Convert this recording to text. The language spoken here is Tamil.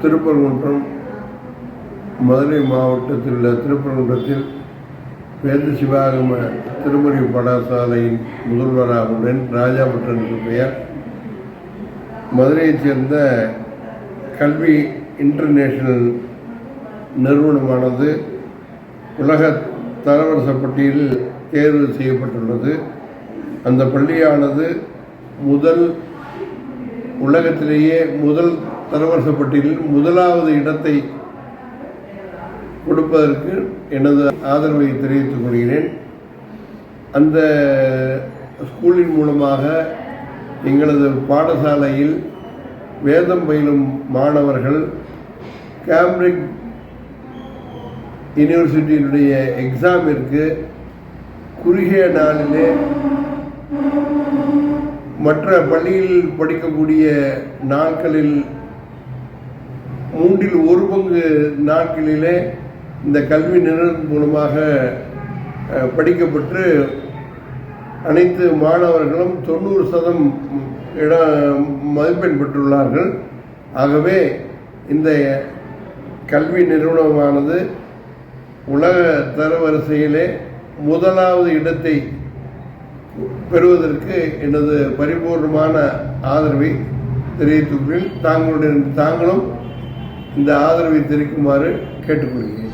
திருப்பரங்குன்றம் மதுரை மாவட்டத்தில் உள்ள திருப்பரங்குன்றத்தில் வேத சிவாகம திருமுறை பாடசாலையின் முதல்வராக ராஜாபுட்டன் என்று பெயர். மதுரையைச் சேர்ந்த கல்வி இன்டர்நேஷனல் நிறுவனமானது உலக தரவரிசை பட்டியலில் தேர்வு செய்யப்பட்டுள்ளது. அந்த பள்ளியானது உலகத்திலேயே முதல் தரவரிசை பட்டியலில் முதலாவது இடத்தை கொடுப்பதற்கு எனது ஆதரவை தெரிவித்துக் கொள்கிறேன். அந்த ஸ்கூலின் மூலமாக எங்களது பாடசாலையில் வேதம் பயிலும் மாணவர்கள் கேம்பிரிட்ஜ் யூனிவர்சிட்டியினுடைய எக்ஸாமிற்கு குறுகிய நாளிலே மற்ற பள்ளியில் படிக்கக்கூடிய நாட்களில் 1/3 நாட்களிலே இந்த கல்வி நிறுவனம் மூலமாக படிக்கப்பட்டு அனைத்து மாணவர்களும் 90% மதிப்பெண் பெற்றுள்ளார்கள். ஆகவே இந்த கல்வி நிறுவனமானது உலக தரவரிசையிலே முதலாவது இடத்தை பெறுவதற்கு எனது பரிபூர்ணமான ஆதரவை தெரிவித்துள்ளேன். தாங்களும் இந்த ஆதரவை தெரிவிக்குமாறு கேட்டுக்கொள்கிறேன்.